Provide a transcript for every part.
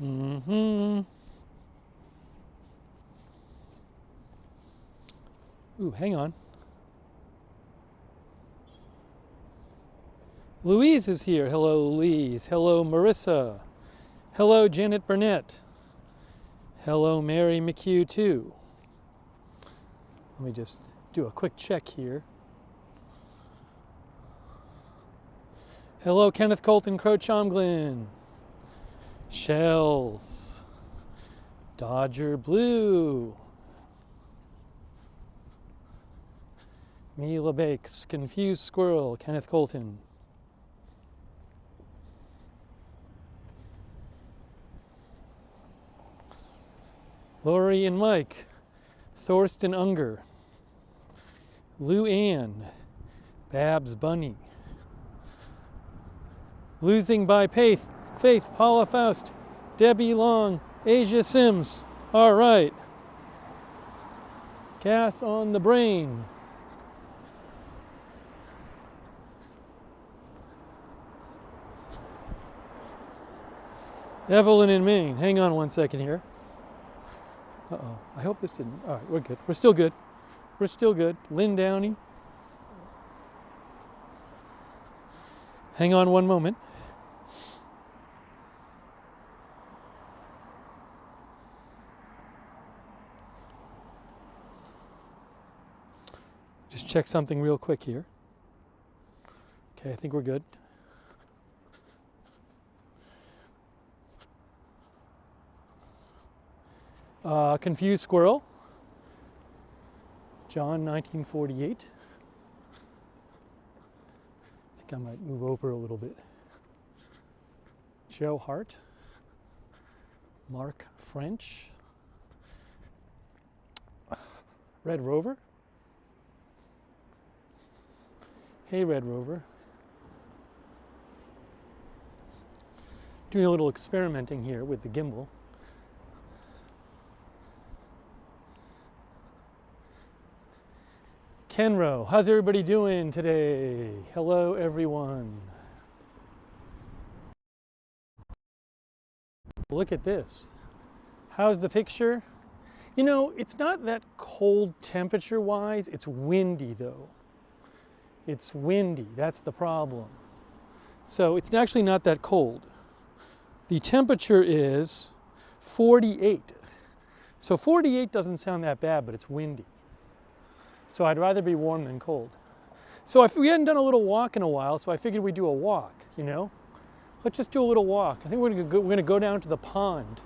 Mm-hmm. Ooh, hang on. Louise is here. Hello, Louise. Hello, Marissa. Hello, Janet Burnett. Hello, Mary McHugh, too. Let me just do a quick check here. Hello, Kenneth Colton Crow-Chomglin. Shells. Dodger Blue. Mila Bakes. Confused Squirrel. Kenneth Colton. Lori and Mike. Thorsten Unger. Lou Ann. Babs Bunny. Losing by Faith. Paula Faust. Debbie Long. Asia Sims. All right. Gas on the brain. Evelyn in Maine. Hang on one second here. Uh-oh. I hope this didn't. All right, we're good. We're still good. We're still good. Lynn Downey. Hang on one moment. Just check something real quick here. Okay, I think we're good. Confused Squirrel. John, 1948. I think I might move over a little bit. Joe Hart. Mark French. Red Rover. Hey, Red Rover. Doing a little experimenting here with the gimbal. Kenro, how's everybody doing today? Hello, everyone. Look at this. How's the picture? You know, it's not that cold temperature-wise. It's windy, though. It's windy. That's the problem. So it's actually not that cold. The temperature is 48. So 48 doesn't sound that bad, but it's windy. So I'd rather be warm than cold. So if we hadn't done a little walk in a while, so I figured we'd do a walk, you know? Let's just do a little walk. I think we're gonna go down to the pond.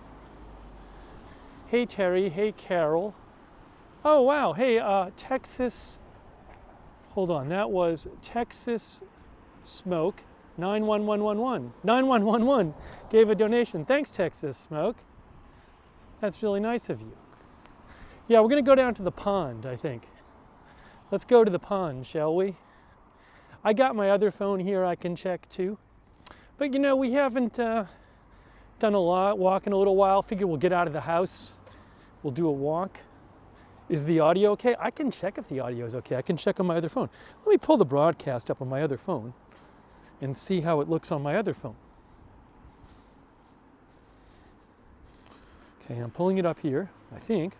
Hey, Terry. Hey, Carol. Oh, wow. Hey, Texas. Hold on. That was Texas Smoke 91111. 9111 gave a donation. Thanks, Texas Smoke. That's really nice of you. Yeah, we're going to go down to the pond, I think. Let's go to the pond, shall we? I got my other phone here I can check too. But you know, we haven't done a lot, walk in a little while. Figure we'll get out of the house. We'll do a walk. Is the audio okay? I can check if the audio is okay. I can check on my other phone. Let me pull the broadcast up on my other phone and see how it looks on my other phone. Okay, I'm pulling it up here, I think.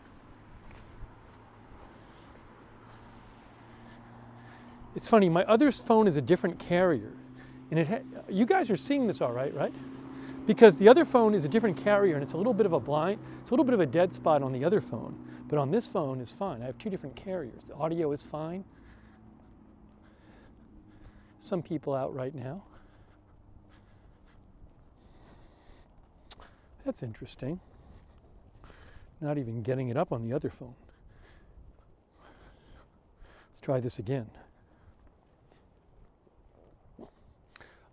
It's funny, my other phone is a different carrier. And you guys are seeing this all right, right? Because the other phone is a different carrier and it's a little bit of a dead spot on the other phone. But on this phone is fine. I have two different carriers. The audio is fine. Some people out right now. That's interesting. Not even getting it up on the other phone. Let's try this again.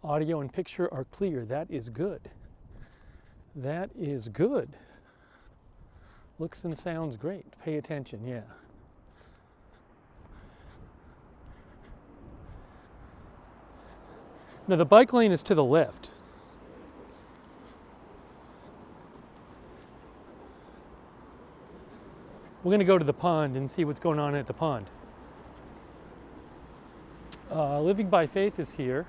Audio and picture are clear. That is good. That is good. Looks and sounds great. Pay attention, yeah. Now the bike lane is to the left. We're going to go to the pond and see what's going on at the pond. Living by Faith is here.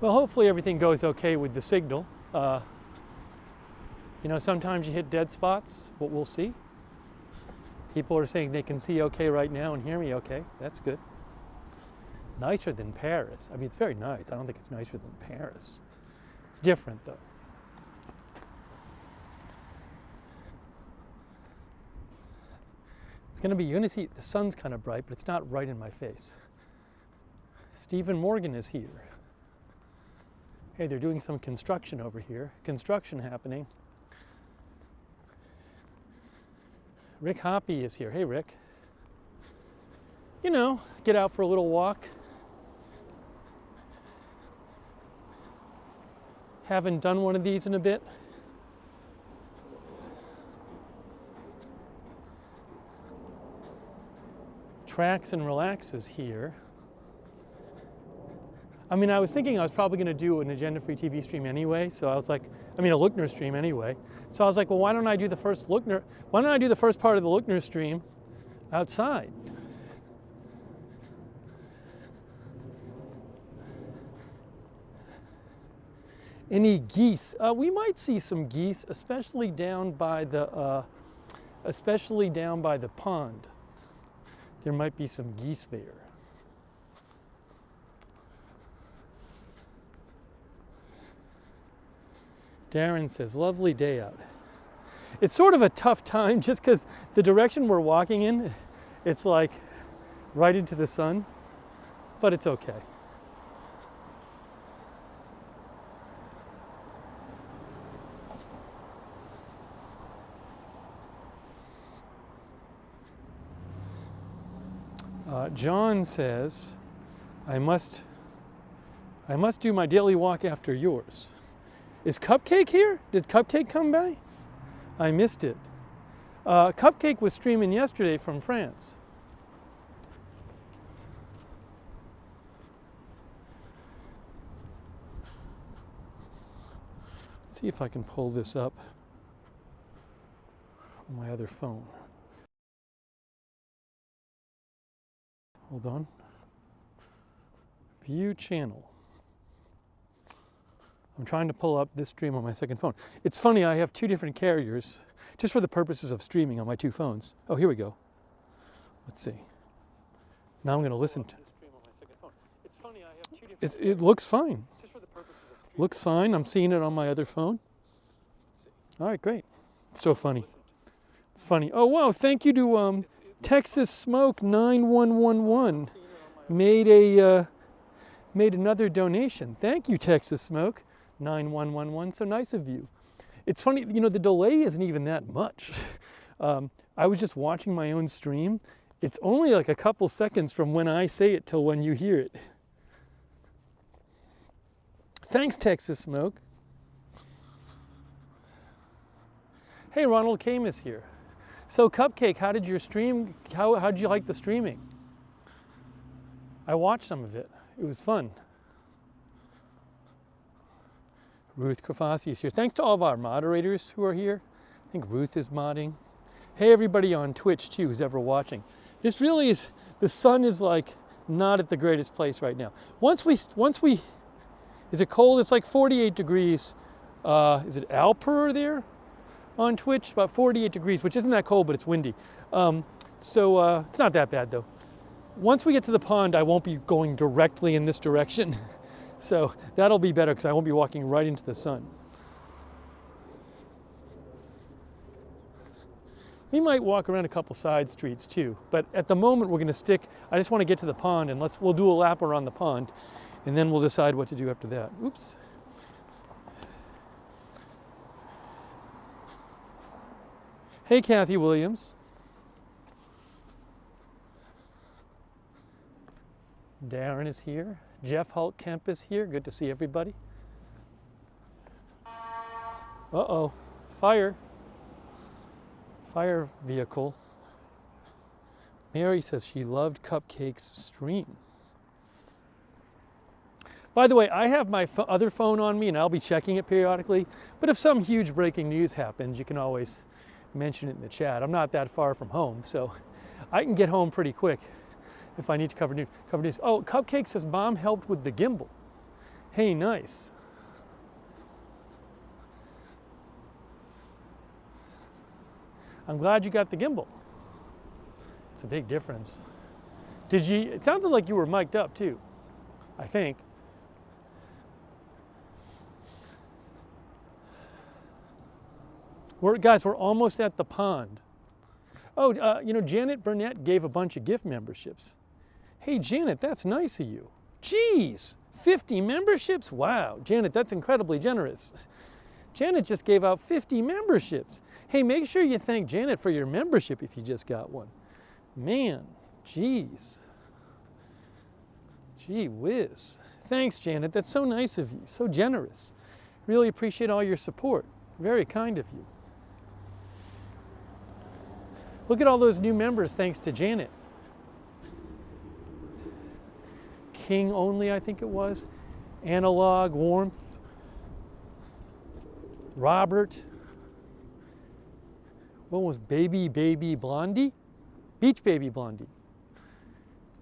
Well, hopefully everything goes okay with the signal. You know, sometimes you hit dead spots, but we'll see. People are saying they can see okay right now and hear me okay. That's good. Nicer than Paris. I mean, it's very nice. I don't think it's nicer than Paris. It's different though. It's going to be, you're going to see the sun's kind of bright, but it's not right in my face. Stephen Morgan is here. Hey, they're doing some construction over here. Construction happening. Rick Hoppy is here. Hey, Rick. You know, get out for a little walk. Haven't done one of these in a bit. Tracks and Relax is here. I mean, I was thinking I was probably going to do an agenda-free TV stream anyway, so I was like, I mean, a Lookner stream anyway. So I was like, well, why don't I do the first Lookner? Why don't I do the first part of the Lookner stream outside? Any geese? We might see some geese, especially down by the pond. There might be some geese there. Darren says, lovely day out. It's sort of a tough time just because the direction we're walking in, it's like right into the sun, but it's okay. John says, I must do my daily walk after yours. Is Cupcake here? Did Cupcake come by? I missed it. Cupcake was streaming yesterday from France. Let's see if I can pull this up on my other phone. Hold on. View channel. I'm trying to pull up this stream on my second phone. It's funny, I have two different carriers just for the purposes of streaming on my two phones. Oh, here we go. Let's see. Now I'm going to listen to It's funny, I have two different it looks fine. Just for the purposes of streaming. Looks fine. I'm seeing it on my other phone. All right, great. It's so funny. It's funny. Oh, wow. Thank you to Texas Smoke 9111 made another donation. Thank you, Texas Smoke 9111. So nice of you. It's funny, you know, the delay isn't even that much. I was just watching my own stream. It's only like a couple seconds from when I say it till when you hear it. Thanks, Texas Smoke. Hey, Ronald Kame is here. So Cupcake, how did your stream, how did you like the streaming? I watched some of it. It was fun. Ruth Krafasi is here. Thanks to all of our moderators who are here. I think Ruth is modding. Hey, everybody on Twitch too who's ever watching. This really is, the sun is like not at the greatest place right now. Once we, is it cold? It's like 48 degrees. Is it Alper there on Twitch? About 48 degrees, which isn't that cold, but it's windy. It's not that bad though. Once we get to the pond, I won't be going directly in this direction. So that'll be better because I won't be walking right into the sun. We might walk around a couple side streets too, but at the moment we're going to stick, I just want to get to the pond and we'll do a lap around the pond and then we'll decide what to do after that. Oops. Hey, Kathy Williams. Darren is here. Jeff Hulk Kemp is here. Good to see everybody. Uh-oh. Fire. Fire vehicle. Mary says she loved Cupcake's stream. By the way, I have my other phone on me and I'll be checking it periodically. But if some huge breaking news happens, you can always mention it in the chat. I'm not that far from home, so I can get home pretty quick if I need to cover news. Oh, Cupcake says Mom helped with the gimbal. Hey, nice. I'm glad you got the gimbal. It's a big difference. Did you, it sounded like you were mic'd up too, I think. Guys, we're almost at the pond. Oh, you know, Janet Burnett gave a bunch of gift memberships. Hey, Janet, that's nice of you. Geez, 50 memberships? Wow, Janet, that's incredibly generous. Janet just gave out 50 memberships. Hey, make sure you thank Janet for your membership if you just got one. Man, geez. Gee whiz. Thanks, Janet. That's so nice of you, so generous. Really appreciate all your support. Very kind of you. Look at all those new members thanks to Janet. King Only, I think it was. Analog Warmth. Robert. What was Baby Blondie? Beach Baby Blondie.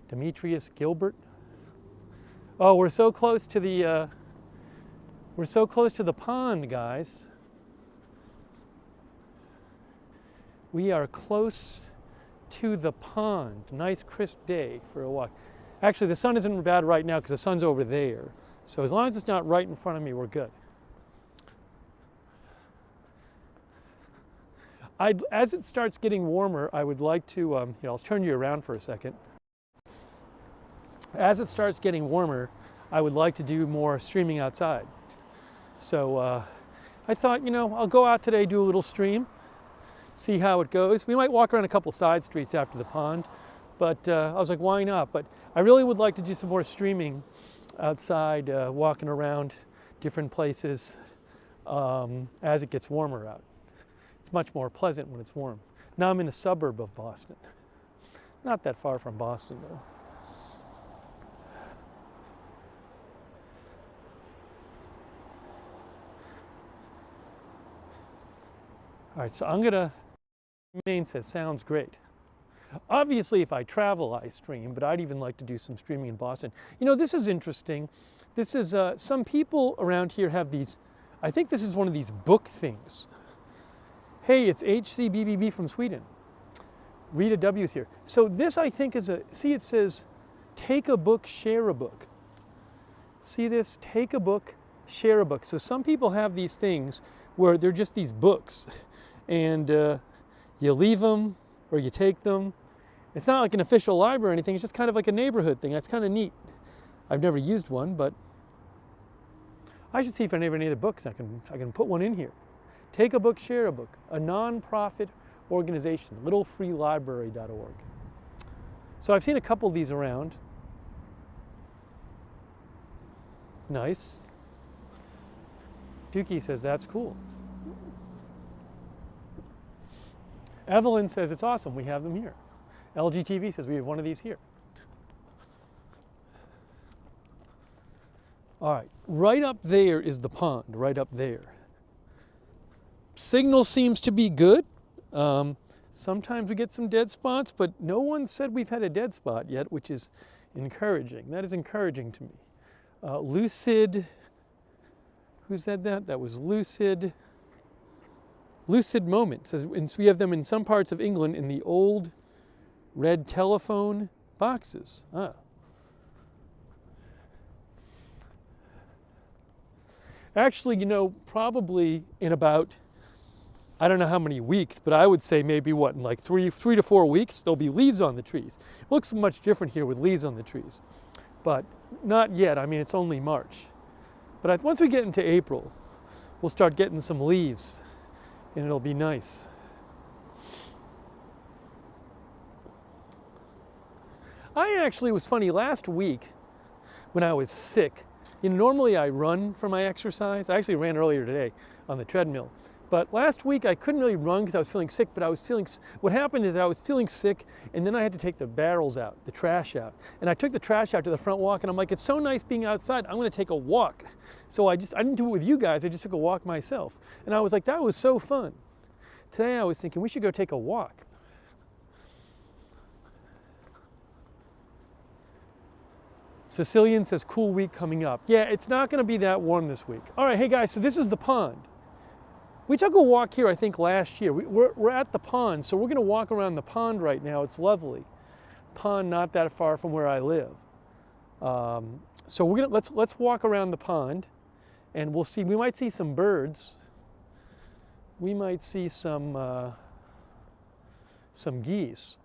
Demetrius Gilbert. Oh, we're so close to the pond, guys. We are close to the pond. Nice crisp day for a walk. Actually, the sun isn't bad right now because the sun's over there. So as long as it's not right in front of me, we're good. As it starts getting warmer, I would like to, I'll turn you around for a second. As it starts getting warmer, I would like to do more streaming outside. So I thought, I'll go out today, do a little stream, see how it goes. We might walk around a couple side streets after the pond, but I was like, why not? But I really would like to do some more streaming outside, walking around different places as it gets warmer out. It's much more pleasant when it's warm. Now I'm in a suburb of Boston. Not that far from Boston, though. All right, so I'm gonna, Maine says, sounds great. Obviously, if I travel, I stream, but I'd even like to do some streaming in Boston. This is interesting. This is, some people around here have these, I think this is one of these book things. Hey, it's HCBBB from Sweden. Rita W's here. So this, I think, is see, it says, take a book, share a book. See this? Take a book, share a book. So some people have these things where they're just these books. And you leave them or you take them. It's not like an official library or anything. It's just kind of like a neighborhood thing. That's kind of neat. I've never used one, but I should see if I have any other books. I can put one in here. Take a book, share a book. A non-profit organization, littlefreelibrary.org. So I've seen a couple of these around. Nice. Dookie says that's cool. Evelyn says it's awesome, we have them here. LGTV says we have one of these here. All right, right up there is the pond, right up there. Signal seems to be good. Sometimes we get some dead spots, but no one said we've had a dead spot yet, which is encouraging. That is encouraging to me. Lucid, who said that? That was Lucid. Lucid Moment says, and we have them in some parts of England in the old red telephone boxes. Ah. Actually, probably in about, I don't know how many weeks, but I would say maybe what, in like three to 4 weeks, there'll be leaves on the trees. It looks much different here with leaves on the trees, but not yet. I mean, it's only March. But once we get into April, we'll start getting some leaves and it'll be nice. It was funny, last week when I was sick, normally I run for my exercise. I actually ran earlier today on the treadmill. But last week I couldn't really run because I was feeling sick, but what happened is I was feeling sick and then I had to take the barrels out, the trash out. And I took the trash out to the front walk and I'm like, it's so nice being outside, I'm gonna take a walk. So I didn't do it with you guys, I just took a walk myself. And I was like, that was so fun. Today I was thinking we should go take a walk. Sicilian says cool week coming up. Yeah, it's not going to be that warm this week. All right, hey guys, so this is the pond. We took a walk here, I think, last year. We're at the pond, so we're going to walk around the pond right now. It's lovely. Pond not that far from where I live. So we're gonna let's walk around the pond, and we'll see. We might see some birds. We might see some geese.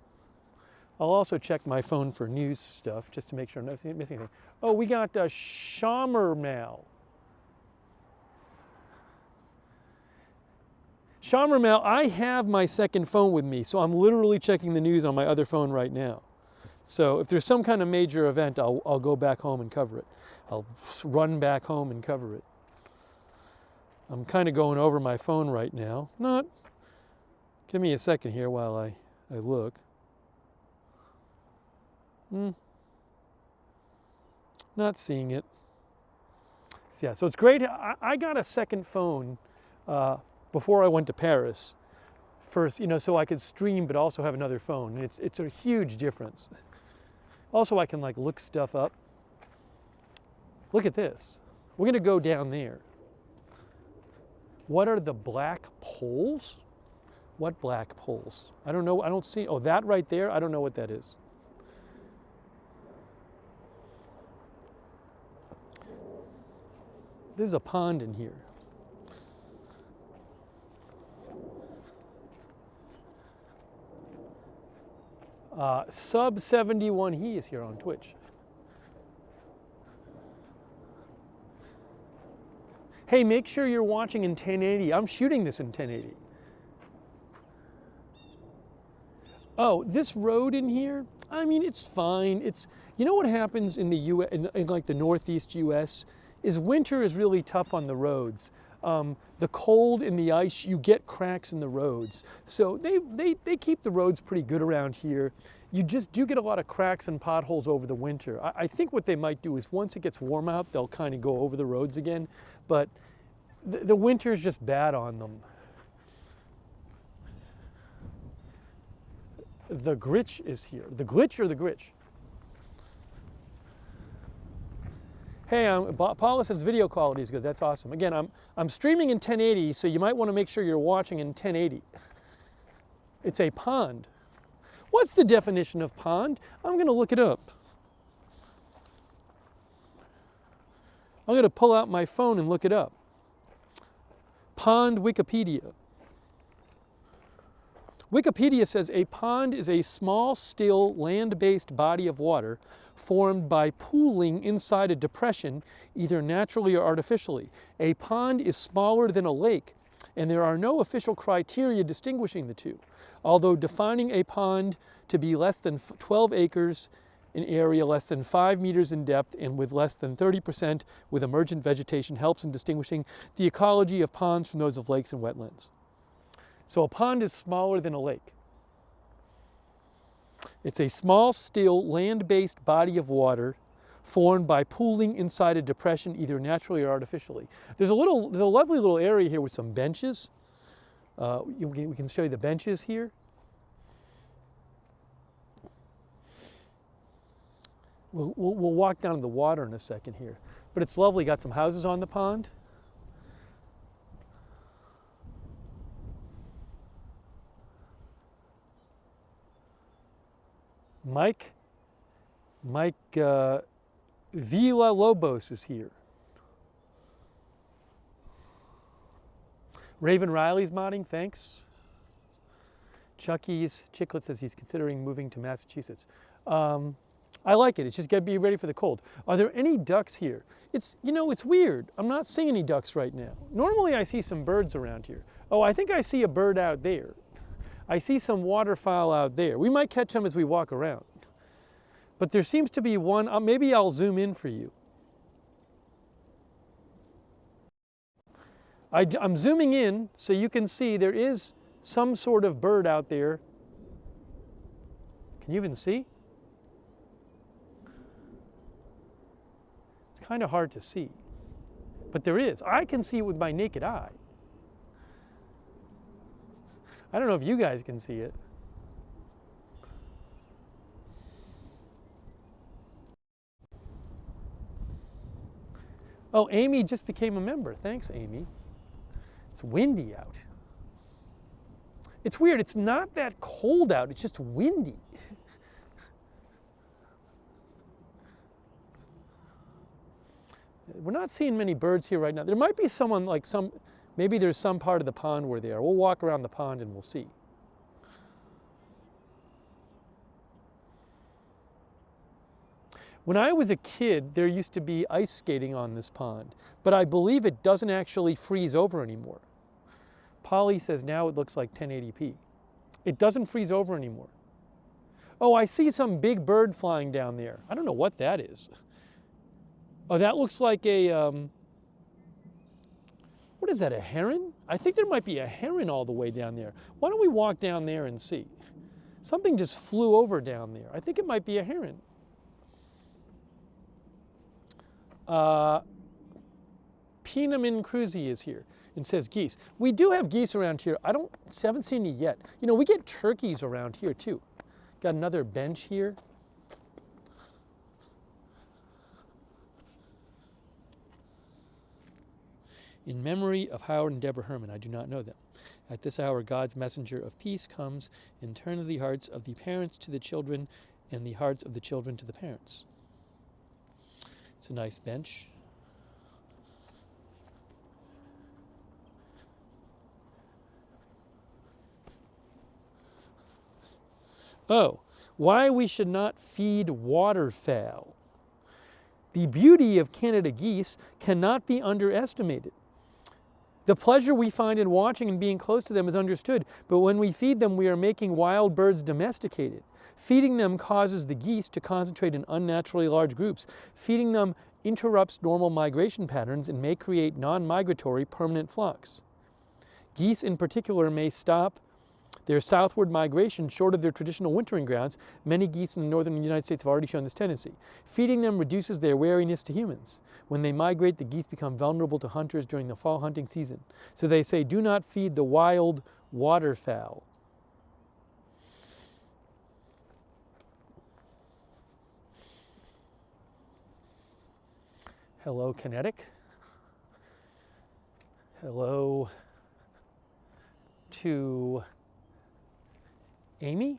I'll also check my phone for news stuff just to make sure I'm not missing anything. Oh, we got Chambermal. Chambermal, I have my second phone with me, so I'm literally checking the news on my other phone right now. So if there's some kind of major event, I'll go back home and cover it. I'll run back home and cover it. I'm kind of going over my phone right now. Give me a second here while I look. Not seeing it. Yeah, so it's great. I got a second phone before I went to Paris. First, so I could stream but also have another phone. And it's a huge difference. Also, I can like look stuff up. Look at this. We're going to go down there. What are the black poles? What black poles? I don't know. I don't see. Oh, that right there? I don't know what that is. There's a pond in here. Sub 71 he is here on Twitch. Hey, make sure you're watching in 1080. I'm shooting this in 1080. Oh, this road in here, I mean, it's fine. You know what happens in the US, in like the Northeast US, is winter is really tough on the roads. The cold and the ice, you get cracks in the roads. So they keep the roads pretty good around here. You just do get a lot of cracks and potholes over the winter. I think what they might do is once it gets warm out, they'll kind of go over the roads again. But the winter is just bad on them. The glitch is here. The glitch or the glitch? Hey, Paula says video quality is good. That's awesome. Again, I'm streaming in 1080, so you might want to make sure you're watching in 1080. It's a pond. What's the definition of pond? I'm going to look it up. I'm going to pull out my phone and look it up. Pond Wikipedia. Wikipedia says a pond is a small, still, land-based body of water formed by pooling inside a depression, either naturally or artificially. A pond is smaller than a lake, and there are no official criteria distinguishing the two. Although defining a pond to be less than 12 acres in area, less than 5 meters in depth, and with less than 30% with emergent vegetation helps in distinguishing the ecology of ponds from those of lakes and wetlands. So a pond is smaller than a lake. It's a small, still, land-based body of water formed by pooling inside a depression, either naturally or artificially. There's a lovely little area here with some benches. We can show you the benches here. We'll walk down to the water in a second here. But it's lovely, got some houses on the pond. Mike Villa Lobos is here. Raven Riley's modding, thanks. Chucky's Chicklet says he's considering moving to Massachusetts. I like it. It's just got to be ready for the cold. Are there any ducks here? It's weird. I'm not seeing any ducks right now. Normally I see some birds around here. Oh, I think I see a bird out there. I see some waterfowl out there. We might catch them as we walk around. But there seems to be one. Maybe I'll zoom in for you. I'm zooming in so you can see there is some sort of bird out there. Can you even see? It's kind of hard to see. But there is. I can see it with my naked eye. I don't know if you guys can see it. Oh, Amy just became a member. Thanks, Amy. It's windy out. It's weird. It's not that cold out. It's just windy. We're not seeing many birds here right now. There might be someone like maybe there's some part of the pond where they are. We'll walk around the pond and we'll see. When I was a kid, there used to be ice skating on this pond, but I believe it doesn't actually freeze over anymore. Polly says now it looks like 1080p. It doesn't freeze over anymore. Oh, I see some big bird flying down there. I don't know what that is. Oh, that looks like a, what is that, a heron? I think there might be a heron all the way down there. Why don't we walk down there and see? Something just flew over down there. I think it might be a heron. Peenamin Cruzy is here and says geese. We do have geese around here. I haven't seen any yet. You know, we get turkeys around here too. Got another bench here. In memory of Howard and Deborah Herman, I do not know them. At this hour, God's messenger of peace comes and turns the hearts of the parents to the children and the hearts of the children to the parents. It's a nice bench. Oh, why we should not feed waterfowl. The beauty of Canada geese cannot be underestimated. The pleasure we find in watching and being close to them is understood, but when we feed them, we are making wild birds domesticated. Feeding them causes the geese to concentrate in unnaturally large groups. Feeding them interrupts normal migration patterns and may create non-migratory permanent flocks. Geese in particular may stop their southward migration short of their traditional wintering grounds. Many geese in the northern United States have already shown this tendency. Feeding them reduces their wariness to humans. When they migrate, the geese become vulnerable to hunters during the fall hunting season. So they say, do not feed the wild waterfowl. Hello, Kinetic. Hello to Amy.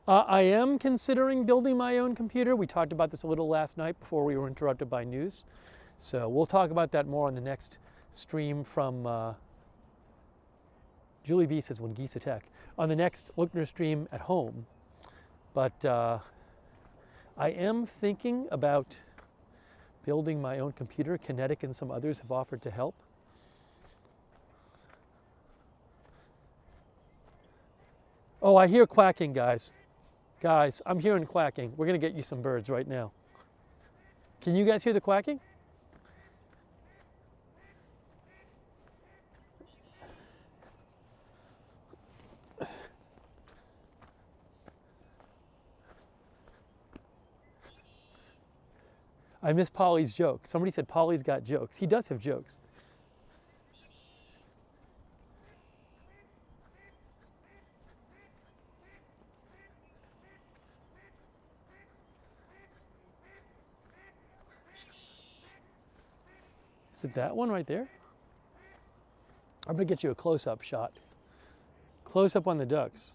I am considering building my own computer. We talked about this a little last night before we were interrupted by news. So we'll talk about that more on the next stream from Julie B says when geese attack. On the next Lookner stream at home. But I am thinking about building my own computer. Kinetic and some others have offered to help. Oh, I hear quacking, guys. Guys, I'm hearing quacking. We're going to get you some birds right now. Can you guys hear the quacking? I miss Polly's joke. Somebody said Polly's got jokes. He does have jokes. Is it that one right there? I'm going to get you a close-up shot. Close-up on the ducks.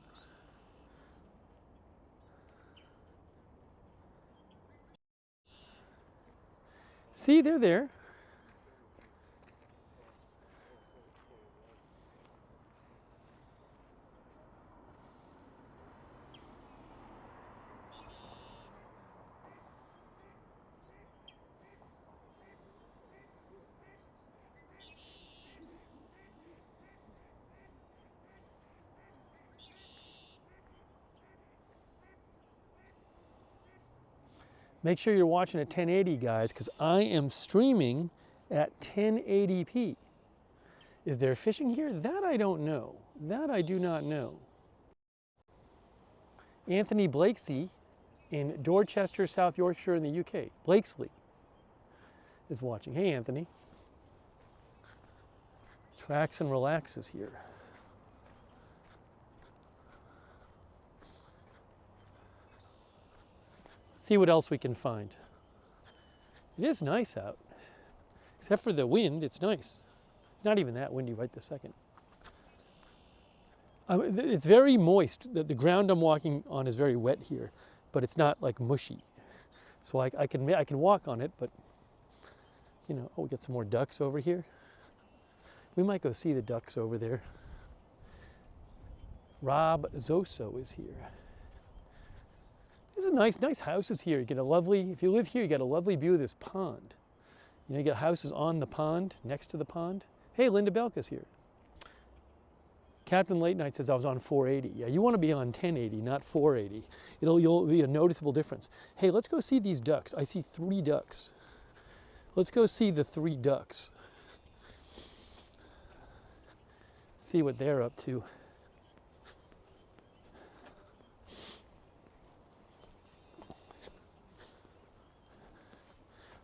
See, they're there. Make sure you're watching at 1080, guys, because I am streaming at 1080p. Is there fishing here? That I don't know. That I do not know. Anthony Blakesley in Dorchester, South Yorkshire in the UK. Blakesley is watching. Hey, Anthony. Tracks and relaxes here. See what else we can find. It is nice out. Except for the wind, it's nice. It's not even that windy right this second. It's very moist. The ground I'm walking on is very wet here, but it's not like mushy. So I can walk on it, but you know, oh, we got some more ducks over here. We might go see the ducks over there. Rob Zoso is here. This is nice houses here. You get a lovely, if you live here, you get a lovely view of this pond. You know, you got houses on the pond, next to the pond. Hey, Linda Belka's here. Captain Late Night says I was on 480. Yeah, you want to be on 1080, not 480. You'll be a noticeable difference. Hey, let's go see these ducks. I see 3 ducks. Let's go see the 3 ducks. See what they're up to.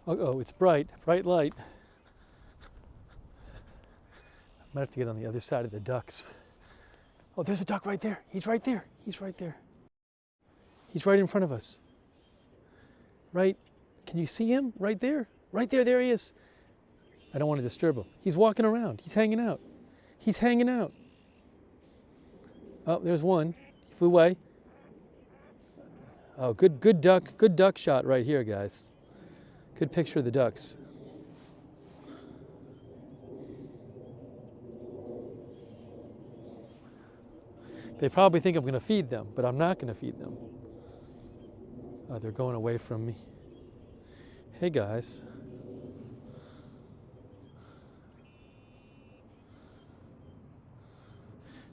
Oh, it's bright light. I might have to get on the other side of the ducks. Oh, there's a duck right there. He's right there. He's right there. He's right in front of us. Right, can you see him? Right there. Right there, there he is. I don't want to disturb him. He's walking around. He's hanging out. He's hanging out. Oh, there's one. He flew away. Oh, good duck shot right here, guys. Good picture of the ducks. They probably think I'm going to feed them, but I'm not going to feed them. Oh, they're going away from me. Hey, guys.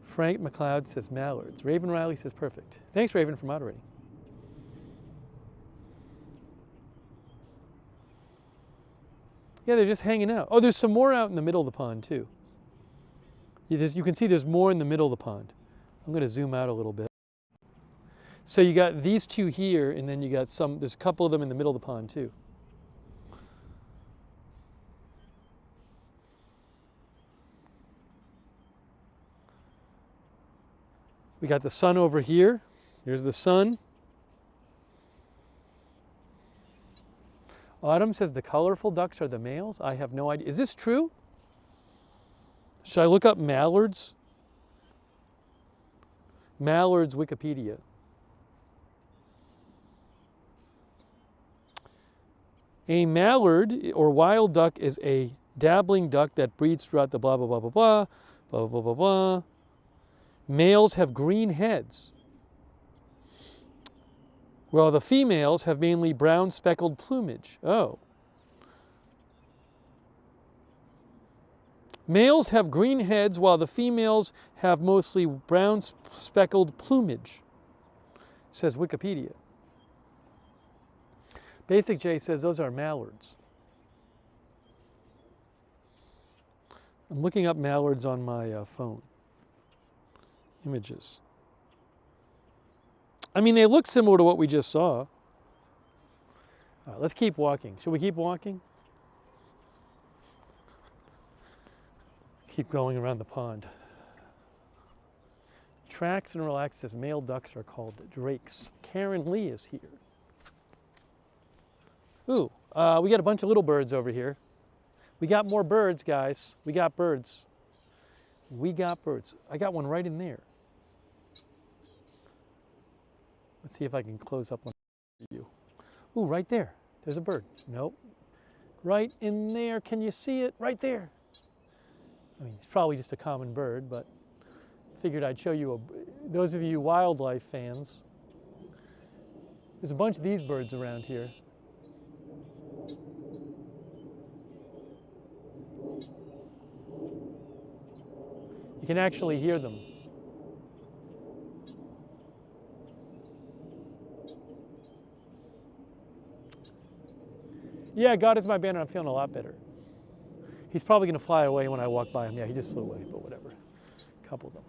Frank McLeod says mallards. Raven Riley says perfect. Thanks, Raven, for moderating. Yeah, they're just hanging out. Oh, there's some more out in the middle of the pond, too. You can see there's more in the middle of the pond. I'm going to zoom out a little bit. So you got these 2 here, and then you got there's a couple of them in the middle of the pond, too. We got the sun over here. There's the sun. Autumn says the colorful ducks are the males. I have no idea. Is this true? Should I look up mallards? Mallards Wikipedia. A mallard or wild duck is a dabbling duck that breeds throughout the blah, blah, blah, blah, blah, blah, blah, blah, blah. Males have green heads, while the females have mainly brown speckled plumage. Oh. Males have green heads while the females have mostly brown speckled plumage, says Wikipedia. Basic J says those are mallards. I'm looking up mallards on my phone. Images. I mean, they look similar to what we just saw. All right, let's keep walking. Should we keep walking? Keep going around the pond. Tracks and Relax says male ducks are called drakes. Karen Lee is here. Ooh, we got a bunch of little birds over here. We got more birds, guys. We got birds. We got birds. I got one right in there. Let's see if I can close up on you. Ooh, right there. There's a bird. Nope. Right in there. Can you see it? Right there. I mean, it's probably just a common bird, but figured I'd show you, those of you wildlife fans, there's a bunch of these birds around here. You can actually hear them. Yeah, God is my banner. I'm feeling a lot better. He's probably going to fly away when I walk by him. Yeah, he just flew away, but whatever. A couple of them.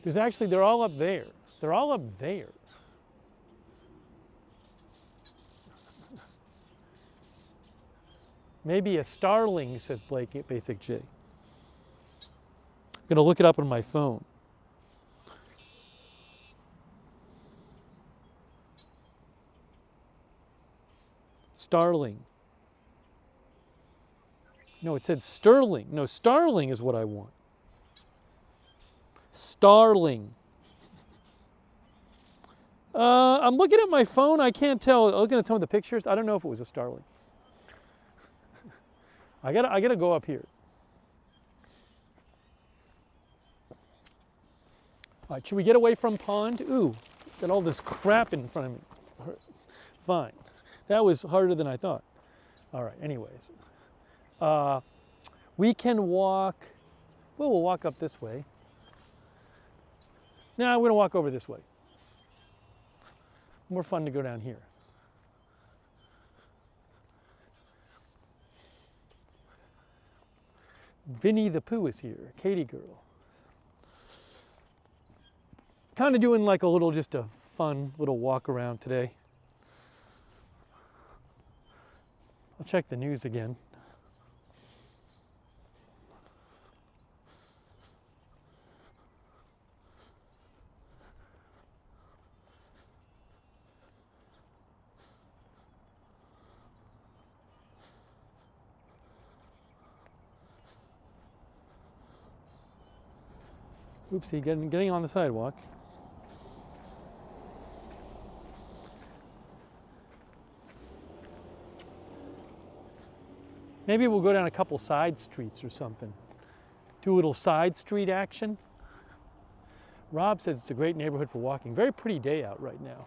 There's actually, they're all up there. They're all up there. Maybe a starling, says Blake, Basic J. I'm going to look it up on my phone. Starling. No, it said sterling. No, starling is what I want. Starling. I'm looking at my phone. I can't tell. Looking at some of the pictures, I don't know if it was a starling. I gotta go up here. All right, should we get away from pond? Ooh, got all this crap in front of me. Fine. That was harder than I thought. All right, anyways. We can walk, well, we'll walk up this way. No, we're gonna walk over this way. More fun to go down here. Vinnie the Pooh is here, Katie girl. Kind of doing like a little, just a fun little walk around today. I'll check the news again. Oopsie, getting on the sidewalk. Maybe we'll go down a couple side streets or something. Do a little side street action. Rob says it's a great neighborhood for walking. Very pretty day out right now.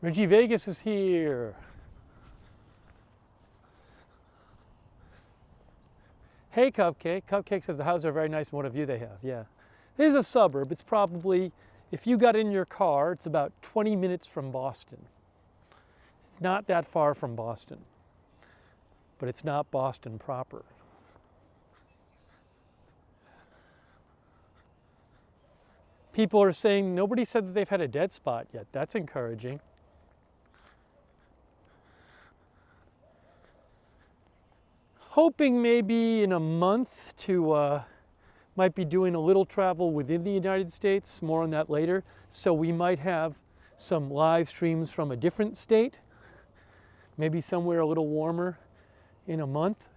Reggie Vegas is here. Hey, Cupcake. Cupcake says the houses are very nice and what a view they have. Yeah. This is a suburb. It's probably, if you got in your car, it's about 20 minutes from Boston. It's not that far from Boston, but it's not Boston proper. People are saying nobody said that they've had a dead spot yet. That's encouraging. Hoping maybe in a month to, might be doing a little travel within the United States, more on that later. So we might have some live streams from a different state, maybe somewhere a little warmer in a month.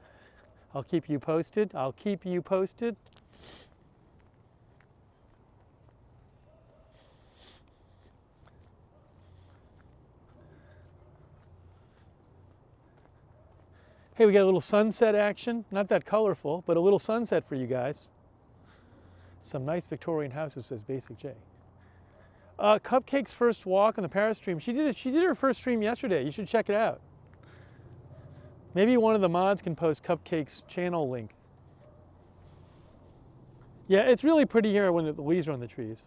I'll keep you posted. I'll keep you posted. Hey, we got a little sunset action. Not that colorful, but a little sunset for you guys. Some nice Victorian houses, says Basic J. Cupcake's first walk on the Paris stream. She did her first stream yesterday. You should check it out. Maybe one of the mods can post Cupcake's channel link. Yeah, it's really pretty here when the leaves are on the trees.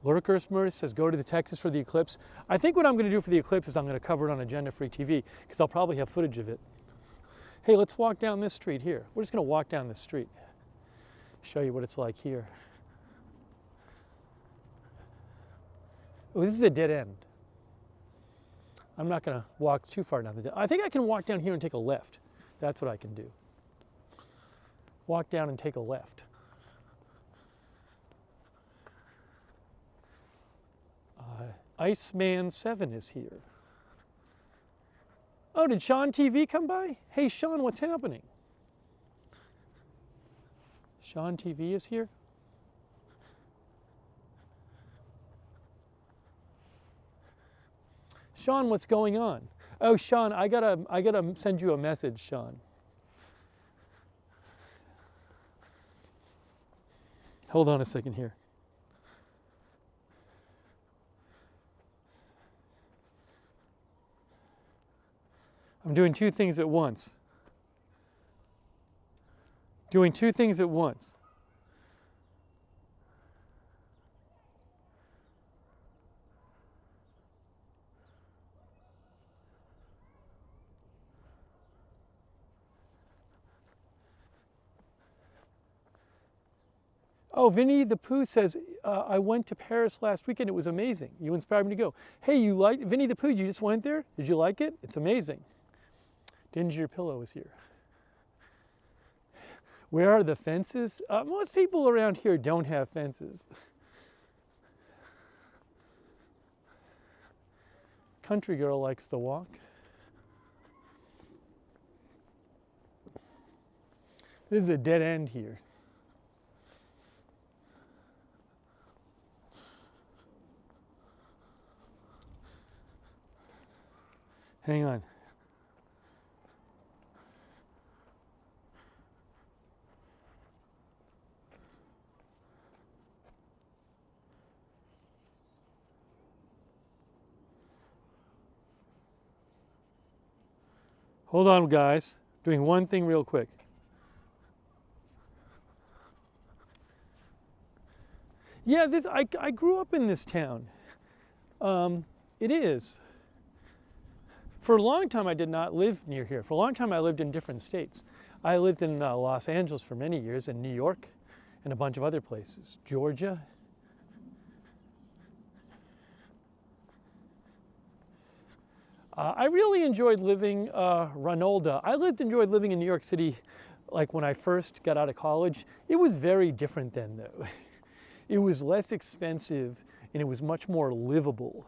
Lurker Smurf says, go to the Texas for the eclipse. I think what I'm going to do for the eclipse is I'm going to cover it on Agenda Free TV because I'll probably have footage of it. Hey, let's walk down this street here. We're just going to walk down this street. Show you what it's like here. Oh, this is a dead end. I'm not going to walk too far down the dead. I think I can walk down here and take a left. That's what I can do. Walk down and take a left. Iceman 7 is here. Oh, did Sean TV come by? Hey, Sean, what's happening? Sean TV is here. Sean, what's going on? Oh, Sean, I gotta send you a message, Sean. Hold on a second here. I'm doing two things at once. Doing two things at once. Oh, Vinny the Pooh says, I went to Paris last weekend. It was amazing. You inspired me to go. Hey, you like Vinny the Pooh? You just went there? Did you like it? It's amazing. Ginger Pillow is here. Where are the fences? Most people around here don't have fences. Country girl likes the walk. This is a dead end here. Hang on. Hold on, guys. Doing one thing real quick. Yeah, I grew up in this town. It is. For a long time, I did not live near here. For a long time, I lived in different states. I lived in Los Angeles for many years, and New York, and a bunch of other places. Georgia. I really enjoyed living, Ranolda. I enjoyed living in New York City, like when I first got out of college. It was very different then, though. It was less expensive, and it was much more livable.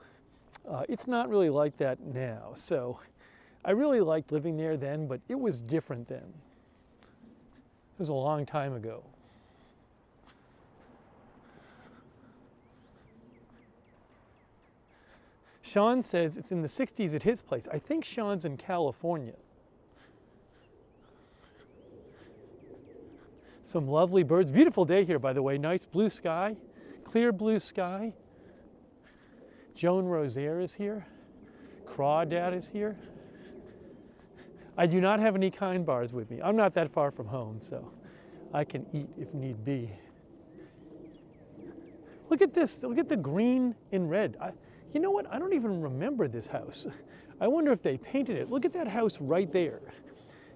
It's not really like that now. So I really liked living there then, but it was different then. It was a long time ago. Sean says it's in the 60s at his place. I think Sean's in California. Some lovely birds. Beautiful day here, by the way. Nice blue sky, clear blue sky. Joan Rosaire is here. Crawdad is here. I do not have any kind bars with me. I'm not that far from home, so I can eat if need be. Look at this. Look at the green and red. You know what? I don't even remember this house. I wonder if they painted it. Look at that house right there.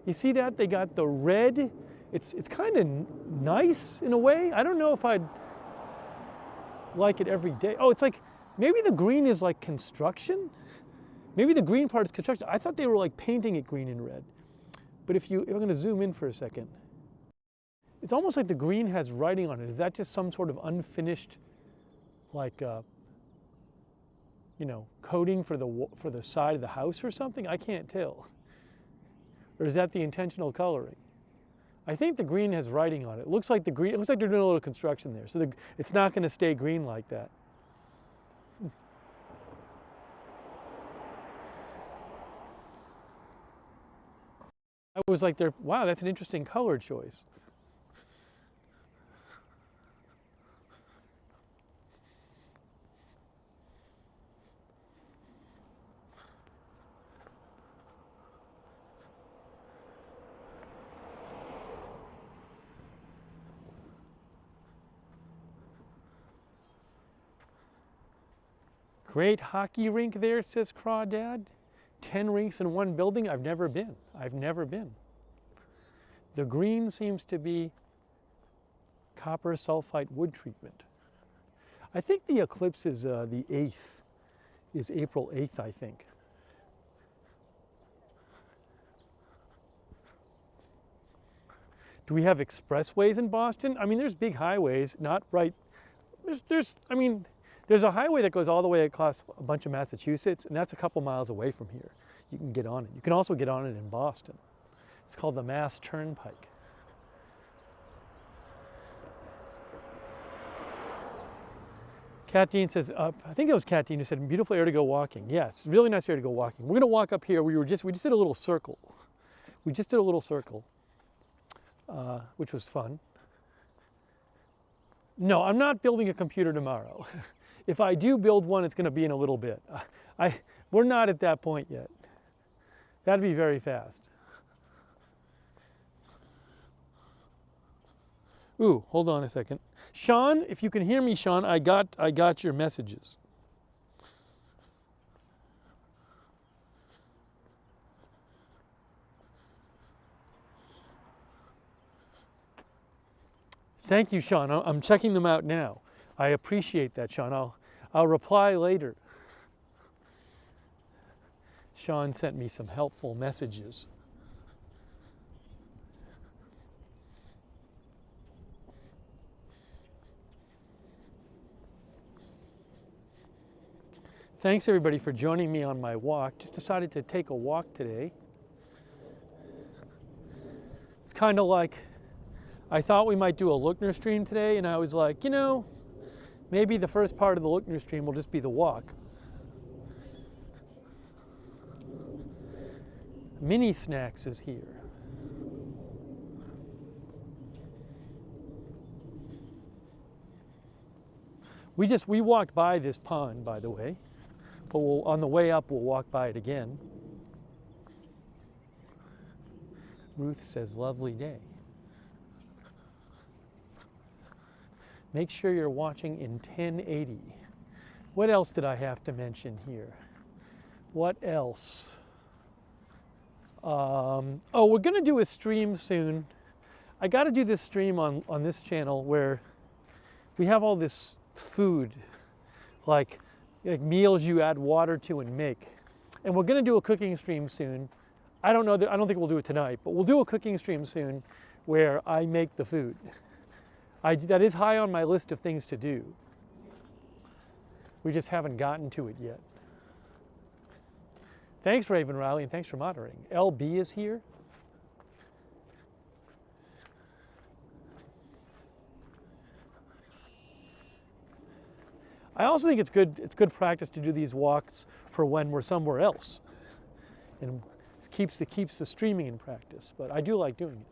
You see that? They got the red. It's kind of nice in a way. I don't know if I'd like it every day. Oh, it's like, maybe the green is like construction. Maybe the green part is construction. I thought they were like painting it green and red. But if I'm going to zoom in for a second, it's almost like the green has writing on it. Is that just some sort of unfinished, like, you know, coating for the side of the house or something? I can't tell. Or is that the intentional coloring? I think the green has writing on it. It looks like the green. It looks like they're doing a little construction there. So it's not going to stay green like that. I was like, wow, that's an interesting color choice. Great hockey rink there, says Crawdad. 10 rinks in one building. I've never been. I've never been. The green seems to be copper sulfite wood treatment. I think the eclipse is the 8th, is April 8th, I think. Do we have expressways in Boston? I mean, there's big highways, not right. There's a highway that goes all the way across a bunch of Massachusetts, and that's a couple miles away from here. You can get on it. You can also get on it in Boston. It's called the Mass Turnpike. Kat Dean says, I think it was Kat Dean who said, beautiful area to go walking. Yes, really nice area to go walking. We're going to walk up here. We just did a little circle. We just did a little circle, which was fun. No, I'm not building a computer tomorrow. If I do build one, it's going to be in a little bit. We're not at that point yet. That'd be very fast. Ooh, hold on a second. Sean, if you can hear me, Sean, I got your messages. Thank you, Sean. I'm checking them out now. I appreciate that, Sean. I'll reply later. Sean sent me some helpful messages. Thanks everybody for joining me on my walk. Just decided to take a walk today. It's kind of like, I thought we might do a Lookner stream today, and I was like, you know, maybe the first part of the Lookner stream will just be the walk. Mini Snacks is here. We walked by this pond, by the way, but on the way up we'll walk by it again. Ruth says, lovely day. Make sure you're watching in 1080. What else did I have to mention here? What else? Oh, we're going to do a stream soon. I got to do this stream on this channel where we have all this food, like meals you add water to and make. And we're going to do a cooking stream soon. I don't think we'll do it tonight, but we'll do a cooking stream soon where I make the food. That is high on my list of things to do. We just haven't gotten to it yet. Thanks, Raven Riley, and thanks for moderating. LB is here. I also think it's good practice to do these walks for when we're somewhere else. And it keeps the streaming in practice, but I do like doing it.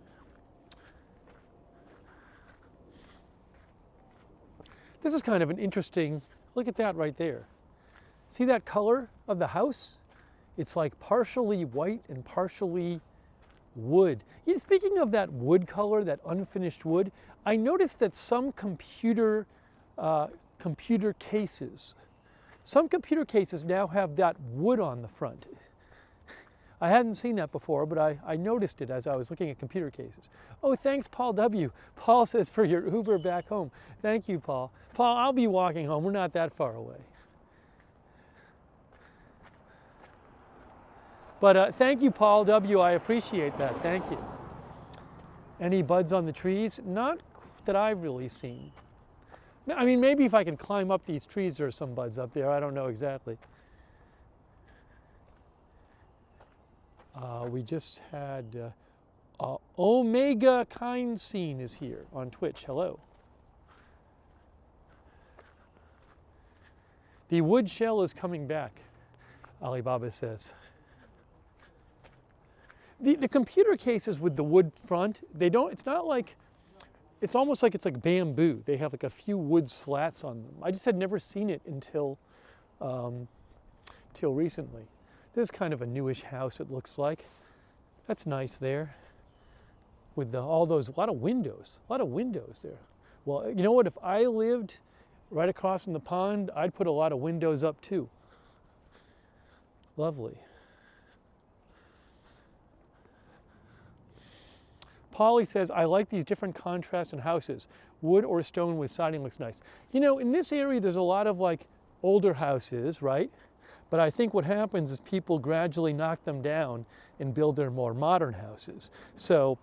This is kind of an interesting, look at that right there. See that color of the house? It's like partially white and partially wood. Yeah, speaking of that wood color, that unfinished wood, I noticed that some computer cases now have that wood on the front. I hadn't seen that before, but I noticed it as I was looking at computer cases. Oh, thanks, Paul W. Paul says for your Uber back home. Thank you, Paul. Paul, I'll be walking home. We're not that far away. But thank you, Paul W. I appreciate that. Thank you. Any buds on the trees? Not that I've really seen. I mean, maybe if I can climb up these trees, there are some buds up there. I don't know exactly. We just had Omega Kind Scene is here on Twitch. Hello. The wood shell is coming back, Alibaba says. The computer cases with the wood front, it's not like, it's almost like it's like bamboo. They have like a few wood slats on them. I just had never seen it until recently. This is kind of a newish house, it looks like. That's nice there. With all those, a lot of windows there. Well, you know what, if I lived right across from the pond, I'd put a lot of windows up too. Lovely. Polly says, I like these different contrasts in houses. Wood or stone with siding looks nice. You know, in this area, there's a lot of like older houses, right? But I think what happens is people gradually knock them down and build their more modern houses. So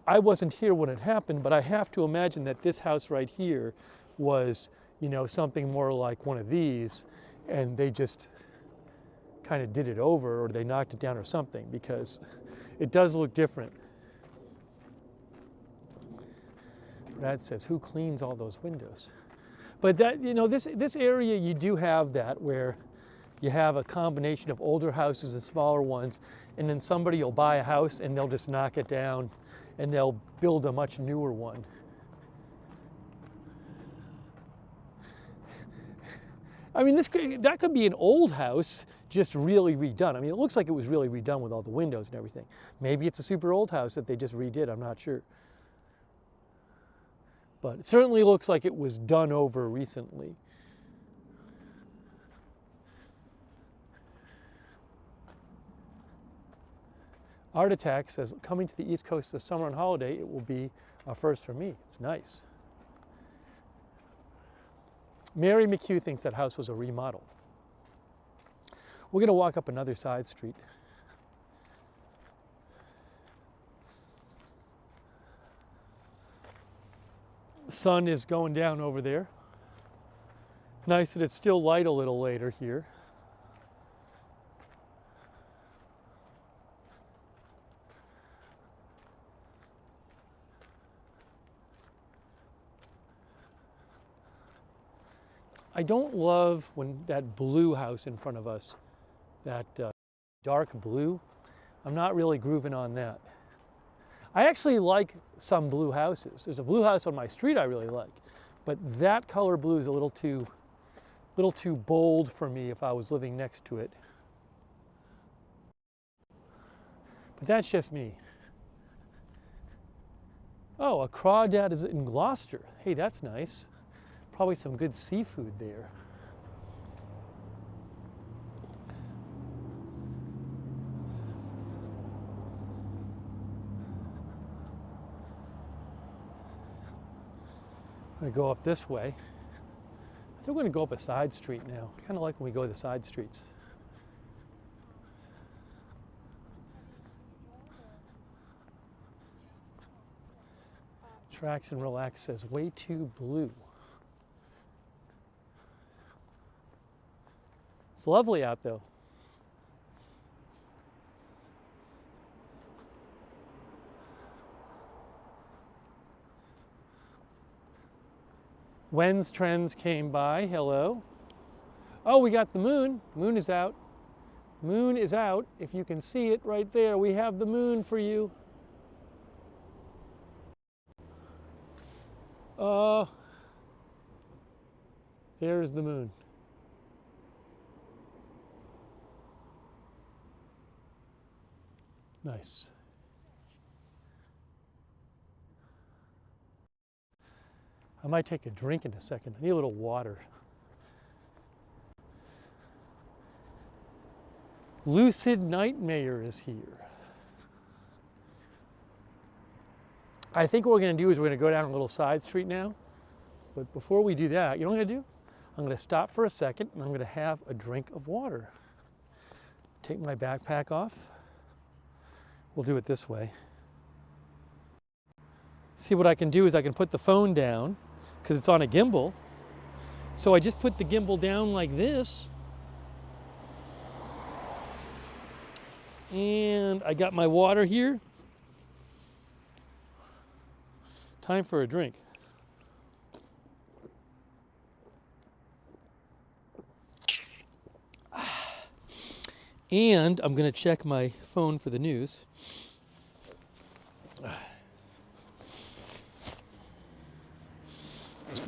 I wasn't here when it happened, but I have to imagine that this house right here was, you know, something more like one of these, and they just kind of did it over, or they knocked it down or something, because it does look different. Brad says, who cleans all those windows? But that, you know, this area, you do have that where you have a combination of older houses and smaller ones, and then somebody will buy a house and they'll just knock it down and they'll build a much newer one. I mean, that could be an old house just really redone. I mean, it looks like it was really redone with all the windows and everything. Maybe it's a super old house that they just redid, I'm not sure. But it certainly looks like it was done over recently. Art Attack says, coming to the East Coast this summer on holiday, it will be a first for me. It's nice. Mary McHugh thinks that house was a remodel. We're going to walk up another side street. The sun is going down over there. Nice that it's still light a little later here. I don't love when that blue house in front of us, that dark blue. I'm not really grooving on that. I actually like some blue houses. There's a blue house on my street I really like, but that color blue is a little too bold for me if I was living next to it. But that's just me. Oh, a crawdad is in Gloucester. Hey, that's nice. Probably some good seafood there. I'm going to go up this way. I think we're going to go up a side street now. I kind of like when we go to the side streets. Tracks and Relax says way too blue. It's lovely out though. When's Trends came by, hello. Oh, we got the moon. Moon is out. Moon is out. If you can see it right there, we have the moon for you. There's the moon. Nice. I might take a drink in a second. I need a little water. Lucid Nightmare is here. I think what we're going to do is we're going to go down a little side street now. But before we do that, you know what I'm going to do? I'm going to stop for a second and I'm going to have a drink of water. Take my backpack off. We'll do it this way. See, what I can do is I can put the phone down because it's on a gimbal. So I just put the gimbal down like this. And I got my water here. Time for a drink. And I'm going to check my phone for the news.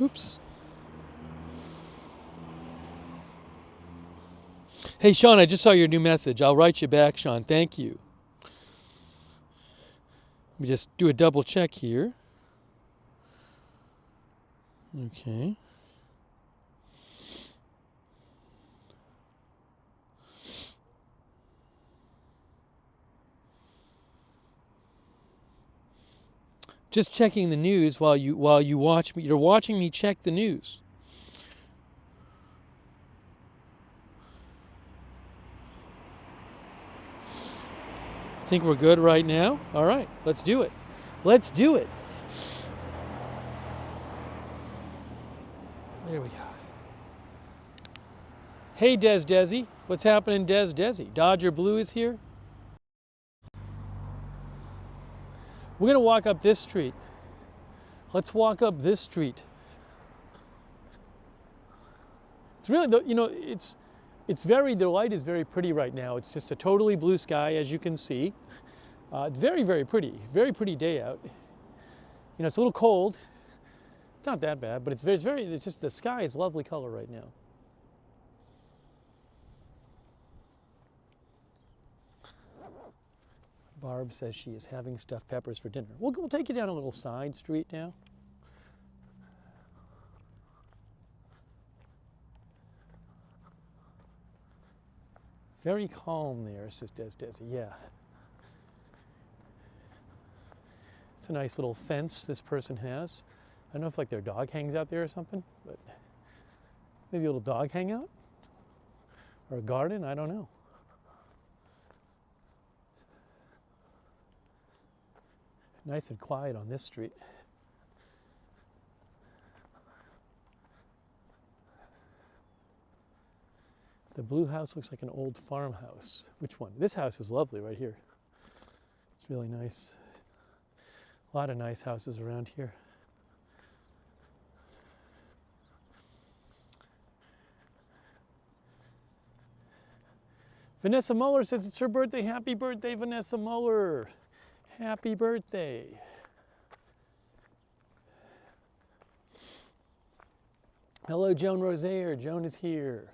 Oops. Hey, Sean, I just saw your new message. I'll write you back, Sean. Thank you. Let me just do a double check here. Okay. Just checking the news while you watch me. You're watching me check the news. Think we're good right now? All right, let's do it. Let's do it. There we go. Hey, Desi. What's happening, Desi? Dodger Blue is here. We're going to walk up this street. Let's walk up this street. It's really, you know, the light is very pretty right now. It's just a totally blue sky, as you can see. It's very, very pretty day out. You know, it's a little cold. It's not that bad, but it's just the sky is lovely color right now. Barb says she is having stuffed peppers for dinner. We'll take you down a little side street now. Very calm there, says Desi. Yeah. It's a nice little fence this person has. I don't know if like their dog hangs out there or something, but Maybe a little dog hangout? Or a garden, I don't know. Nice and quiet on this street. The blue house looks like an old farmhouse. Which one? This house is lovely right here. It's really nice. A lot of nice houses around here. Vanessa Muller says it's her birthday. Happy birthday, Vanessa Muller. Happy birthday. Hello, Joan Rosaire. Joan is here.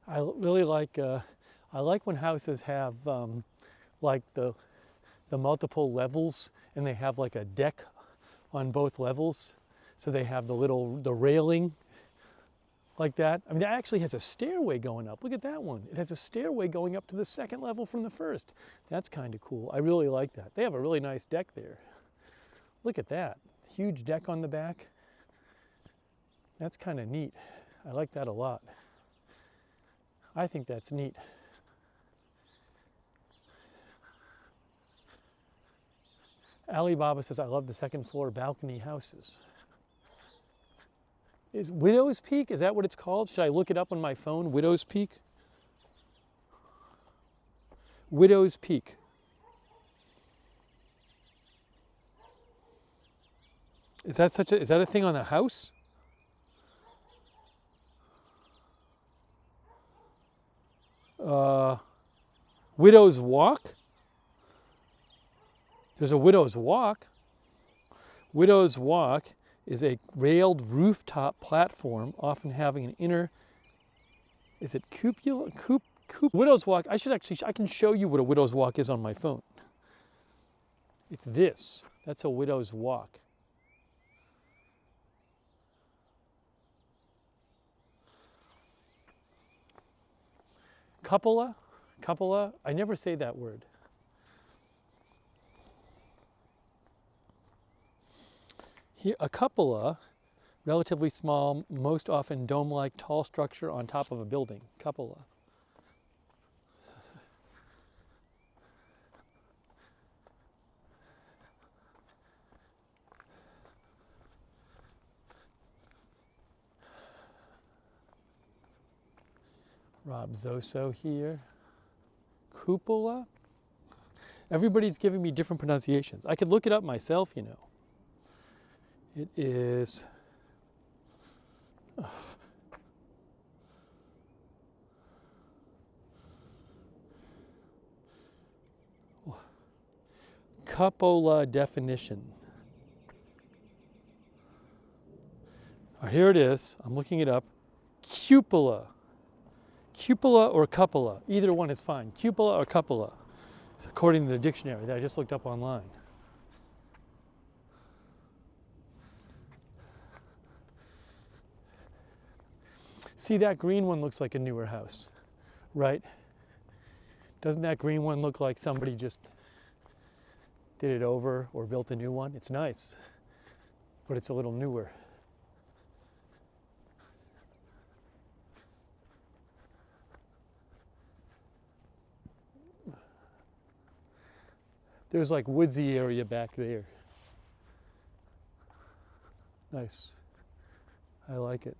I really like, I like when houses have like the multiple levels, and they have like a deck on both levels. So they have the railing like that. I mean, that actually has a stairway going up. Look at that one. It has a stairway going up to the second level from the first. That's kind of cool. I really like that. They have a really nice deck there. Look at that. Huge deck on the back. That's kind of neat. I like that a lot. I think that's neat. Alibaba says, I love the second floor balcony houses. Is Widow's Peak, is that what it's called? Should I look it up on my phone? Widow's Peak? Widow's Peak. Is that a thing on the house? Widow's Walk? There's a Widow's Walk. Widow's Walk is a railed rooftop platform, often having an inner, is it cupola? Widow's Walk, I can show you what a Widow's Walk is on my phone. It's this. That's a Widow's Walk. Cupola? Cupola? I never say that word. Here, a cupola, relatively small, most often dome-like tall structure on top of a building. Cupola. Rob Zoso here. Cupola? Everybody's giving me different pronunciations. I could look it up myself, you know. It is cupola definition. Here it is. I'm looking it up. Cupola. Cupola or cupola. Either one is fine. Cupola or cupola. It's according to the dictionary that I just looked up online. See, that green one looks like a newer house, right? Doesn't that green one look like somebody just did it over or built a new one? It's nice, but it's a little newer. There's like woodsy area back there. Nice. I like it.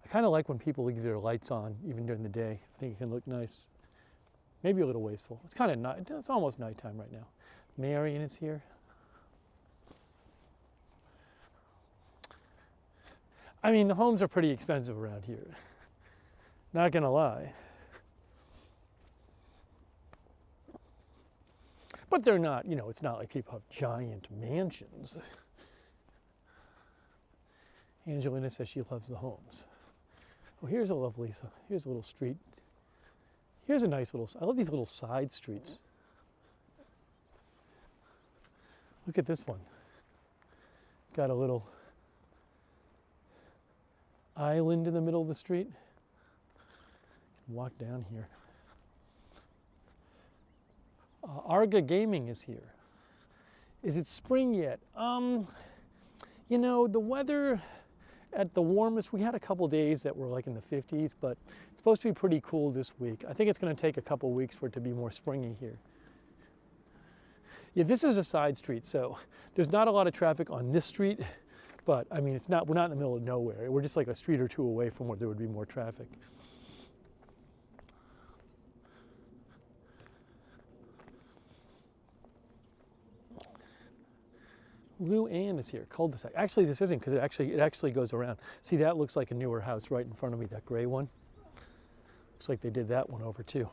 I kind of like when people leave their lights on even during the day. I think it can look nice. Maybe a little wasteful. It's kind of night. It's almost nighttime right now. Marion is here. I mean, the homes are pretty expensive around here. Not gonna lie. But they're not, you know, it's not like people have giant mansions. Angelina says she loves the homes. Oh, here's a little street. Here's a nice little, I love these little side streets. Look at this one. Got a little, island in the middle of the street. Walk down here. Arga Gaming is here. Is it spring yet? You know, the weather at the warmest, we had a couple days that were like in the 50s, but it's supposed to be pretty cool this week. I think it's going to take a couple weeks for it to be more springy here. Yeah, this is a side street, so there's not a lot of traffic on this street, but I mean, we're not in the middle of nowhere. We're just like a street or two away from where there would be more traffic. Lou Ann is here, cul-de-sac. Actually, this isn't, because it actually goes around. See, that looks like a newer house right in front of me, that gray one. Looks like they did that one over too.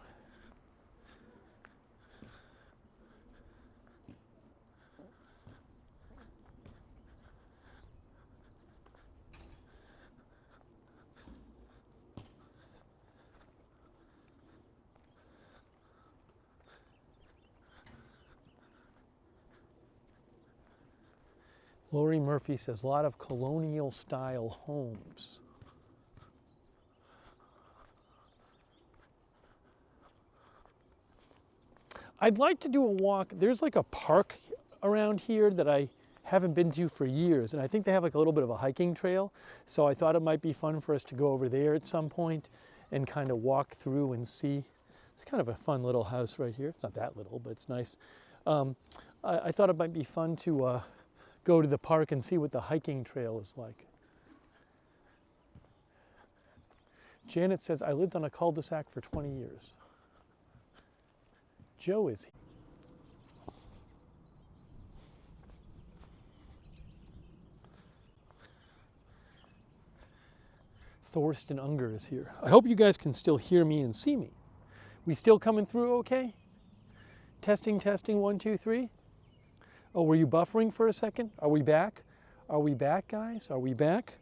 Lori Murphy says, a lot of colonial style homes. I'd like to do a walk. There's like a park around here that I haven't been to for years, and I think they have like a little bit of a hiking trail. So I thought it might be fun for us to go over there at some point and kind of walk through and see. It's kind of a fun little house right here. It's not that little, but it's nice. I thought it might be fun to go to the park and see what the hiking trail is like. Janet says, I lived on a cul-de-sac for 20 years. Joe is here. Thorsten Unger is here. I hope you guys can still hear me and see me. We still coming through okay? Testing, testing, 1, 2, 3. Oh, were you buffering for a second? Are we back? Are we back, guys? Are we back?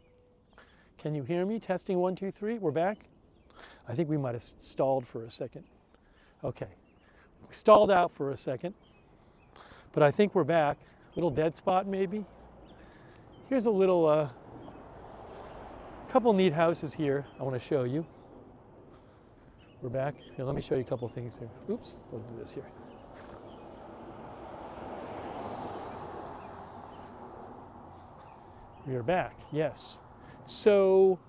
Can you hear me? Testing, 1, 2, 3. We're back? I think we might have stalled for a second. Okay. We stalled out for a second, but I think we're back. Little dead spot, maybe. Here's a little, couple neat houses here I want to show you. We're back. Here, let me show you a couple things here. Oops, we'll do this here. We are back, yes. So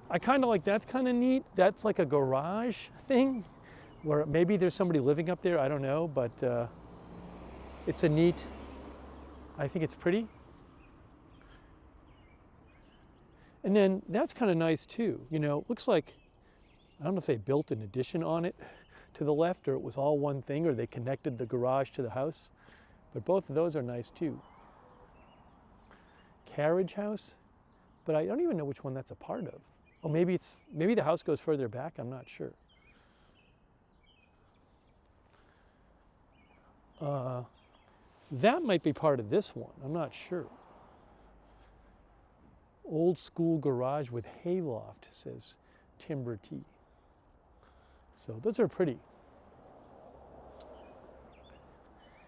I kind of like, that's kind of neat. That's like a garage thing where maybe there's somebody living up there, I don't know, but it's a neat, I think it's pretty. And then that's kind of nice too. You know, it looks like, I don't know if they built an addition on it to the left, or it was all one thing, or they connected the garage to the house, but both of those are nice too. Carriage house, but I don't even know which one that's a part of. Oh, maybe the house goes further back, I'm not sure. That might be part of this one, I'm not sure. Old school garage with hayloft, says Timber T. So those are pretty.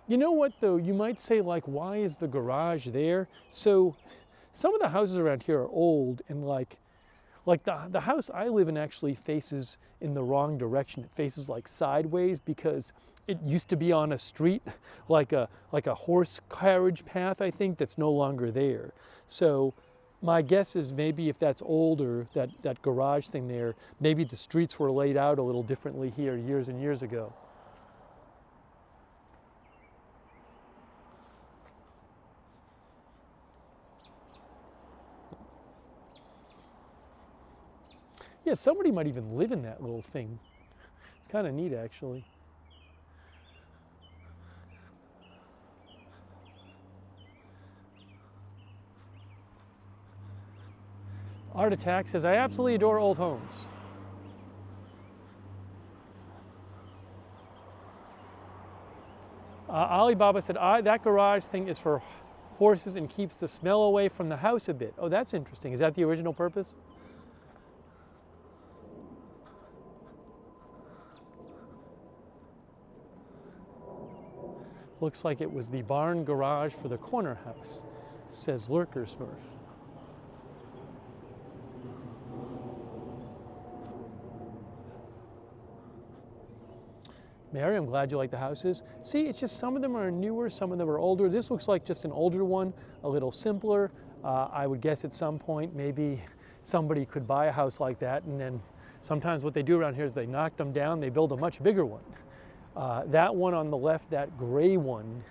You know what though, you might say like, why is the garage there? So some of the houses around here are old, and like the house I live in actually faces in the wrong direction. It faces like sideways because it used to be on a street, like a horse carriage path, I think, that's no longer there. So my guess is maybe if that's older, that garage thing there, maybe the streets were laid out a little differently here years and years ago. Yeah, somebody might even live in that little thing. It's kind of neat, actually. Art Attack says, I absolutely adore old homes. Alibaba said, that garage thing is for horses and keeps the smell away from the house a bit. Oh, that's interesting. Is that the original purpose? Looks like it was the barn garage for the corner house, says Lurker Smurf. Mary, I'm glad you like the houses. See, it's just some of them are newer, some of them are older. This looks like just an older one, a little simpler. I would guess at some point maybe somebody could buy a house like that, and then sometimes what they do around here is they knock them down, they build a much bigger one. That one on the left, that gray one,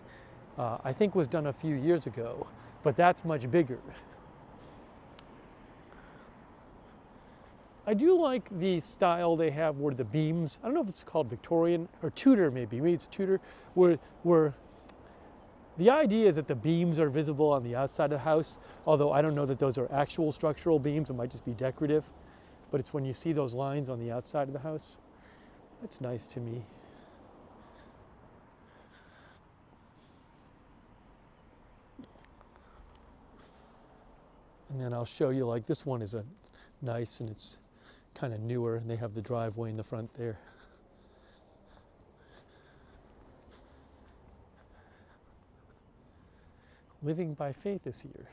I think was done a few years ago, but that's much bigger. I do like the style they have where the beams, I don't know if it's called Victorian or Tudor maybe it's Tudor, where the idea is that the beams are visible on the outside of the house, although I don't know that those are actual structural beams, it might just be decorative, but it's when you see those lines on the outside of the house. That's nice to me. And then I'll show you, like this one is a nice, and it's kind of newer, and they have the driveway in the front there. Living by faith this year.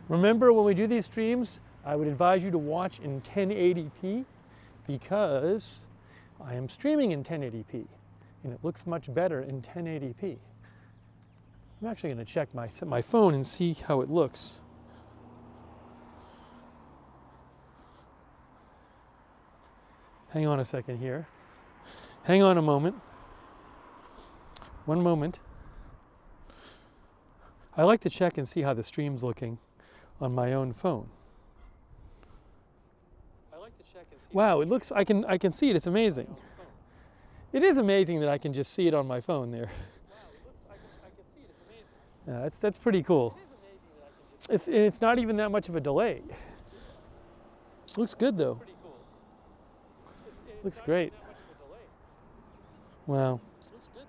Remember, when we do these streams, I would advise you to watch in 1080p because I am streaming in 1080p and it looks much better in 1080p. I'm actually going to check my phone and see how it looks. Hang on a second here. Hang on a moment. One moment. I like to check and see how the stream's looking on my own phone. I like to check and see. Wow, it looks, I can see it, it's amazing. It is amazing that I can just see it on my phone there. Wow, it looks, I can see it, it's amazing. Yeah, that's pretty cool. It is amazing that I can just see it. It's not even that much of a delay. It looks good though. Pretty cool. Looks great. Wow. Looks good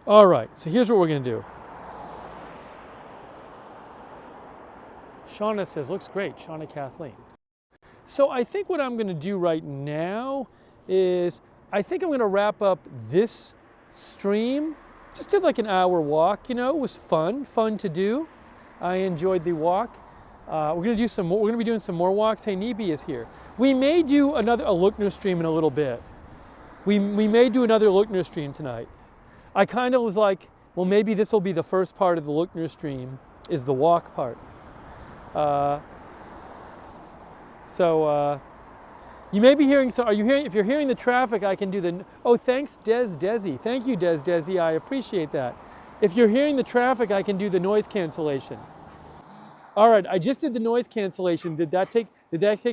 though. All right, so here's what we're going to do. Shauna says, looks great, Shauna Kathleen. So I think what I'm going to do right now is, I think I'm going to wrap up this stream. Just did like an hour walk, you know, it was fun to do. I enjoyed the walk. We're going to do some more, we're going to be doing some more walks. Hey, Nibi is here. We may do a Lookner stream in a little bit. We may do another Lookner stream tonight. I kind of was like, well, maybe this will be the first part of the Lookner stream, is the walk part. You may be hearing, so are you hearing, if you're hearing the traffic, I can do the, oh, thanks Desi. Thank you, Desi, I appreciate that. If you're hearing the traffic, I can do the noise cancellation. All right, I just did the noise cancellation. Did that take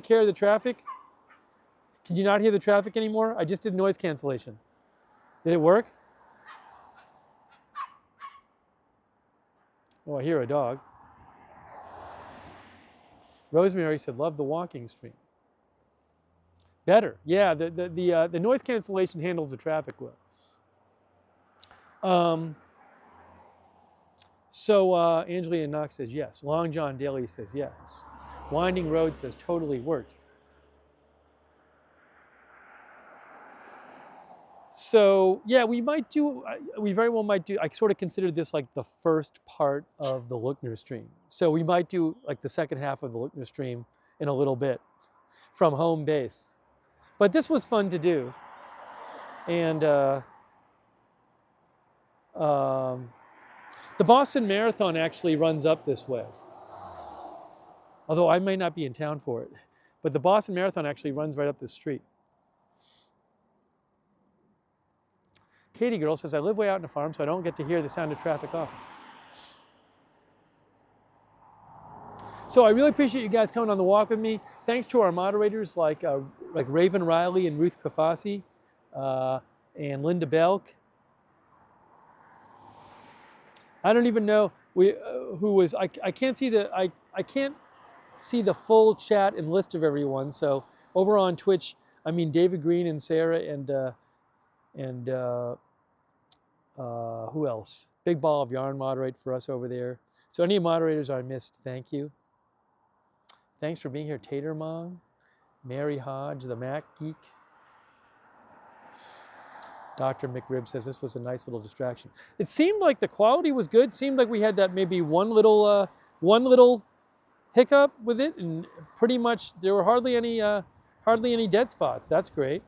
care of the traffic? Can you not hear the traffic anymore? I just did noise cancellation. Did it work? Oh, I hear a dog. Rosemary said, love the walking stream. Better, yeah, the noise cancellation handles the traffic well. Angelina Knox says yes. Long John Daly says yes. Winding Road says totally worked. So yeah, we very well might do, I sort of considered this like the first part of the Lookner stream. So we might do like the second half of the Lookner stream in a little bit from home base. But this was fun to do. And the Boston Marathon actually runs up this way. Although I may not be in town for it. But the Boston Marathon actually runs right up this street. Katie Girl says, I live way out in the farm, so I don't get to hear the sound of traffic often. So I really appreciate you guys coming on the walk with me. Thanks to our moderators like Raven Riley and Ruth Kafasi and Linda Belk. I don't even know who was, I can't see the full chat and list of everyone. So over on Twitch, I mean David Green and Sarah and who else? Big ball of yarn moderate for us over there. So any moderators I missed, thank you. Thanks for being here, Tater Mong, Mary Hodge, the Mac Geek. Dr. McRib says this was a nice little distraction. It seemed like the quality was good. It seemed like we had that maybe one little hiccup with it, and pretty much there were hardly any dead spots. That's great.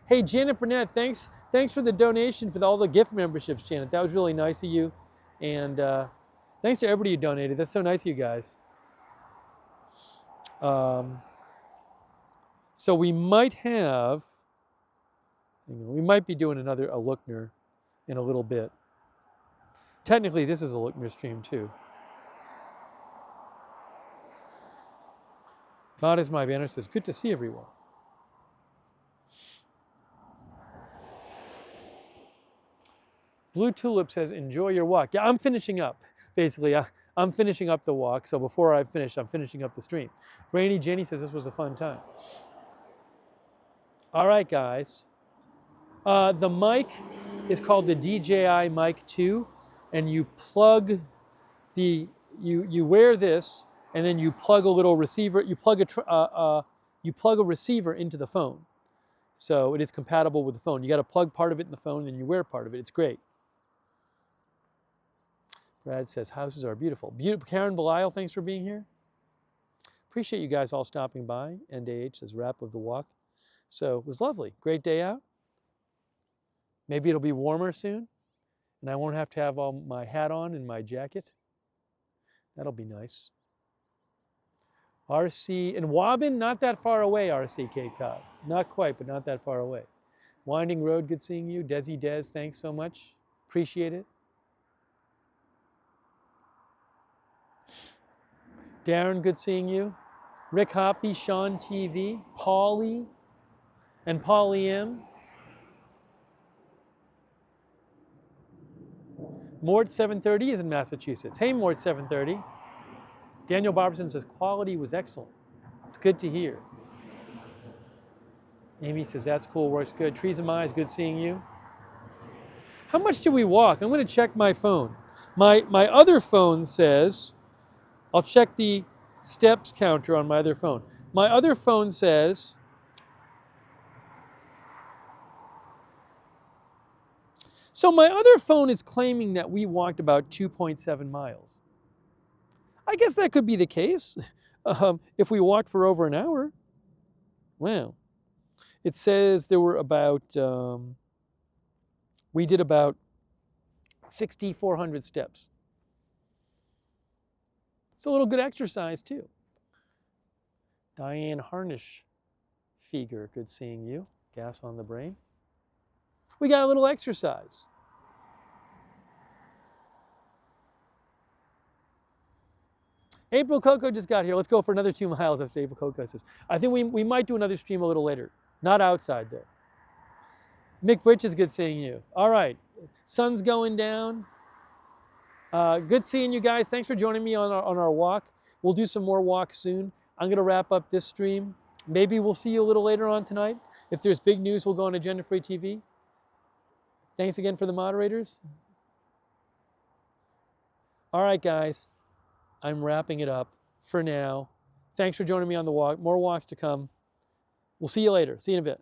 Hey, Janet Burnett, thanks for the donation for all the gift memberships, Janet. That was really nice of you, and thanks to everybody who donated. That's so nice of you guys. So we might have. We might be doing a Lookner in a little bit. Technically, this is a Lookner stream too. God is my banner says, good to see everyone. Blue Tulip says, enjoy your walk. Yeah, I'm finishing up, basically. I'm finishing up the walk, so before I finish, I'm finishing up the stream. Rainy Jenny says, this was a fun time. All right, guys. The mic is called the DJI Mic 2, and you plug you wear this, and then you plug a little receiver. You plug a receiver into the phone, so it is compatible with the phone. You got to plug part of it in the phone, and then you wear part of it. It's great. Brad says houses are beautiful. Beautiful. Karen Belial, thanks for being here. Appreciate you guys all stopping by. NDH says wrap of the walk. So it was lovely. Great day out. Maybe it'll be warmer soon, and I won't have to have all my hat on and my jacket. That'll be nice. RC and Wobbin, not that far away, RC Cape Cod. Not quite, but not that far away. Winding Road, good seeing you. Desi Des, thanks so much. Appreciate it. Darren, good seeing you. Rick Hoppy, Sean TV, Paulie, and Paulie M. Mort 730 is in Massachusetts. Hey, Mort 730. Daniel Barberson says quality was excellent. It's good to hear. Amy says that's cool, works good. Trees and Eyes, good seeing you. How much did we walk? I'm going to check my phone. My other phone says, I'll check the steps counter on my other phone. My other phone says, so my other phone is claiming that we walked about 2.7 miles. I guess that could be the case if we walked for over an hour. Wow. It says there were about, we did about 6,400 steps. It's a little good exercise too. Diane Harnish Fieger, good seeing you. Gas on the brain. We got a little exercise. April Coco just got here. Let's go for another 2 miles after April Coco says. I think we might do another stream a little later. Not outside though. Mick Bridge is good seeing you. All right, sun's going down. Good seeing you guys. Thanks for joining me on our walk. We'll do some more walks soon. I'm gonna wrap up this stream. Maybe we'll see you a little later on tonight. If there's big news, we'll go on Agenda Free TV. Thanks again for the moderators. All right, guys. I'm wrapping it up for now. Thanks for joining me on the walk. More walks to come. We'll see you later. See you in a bit.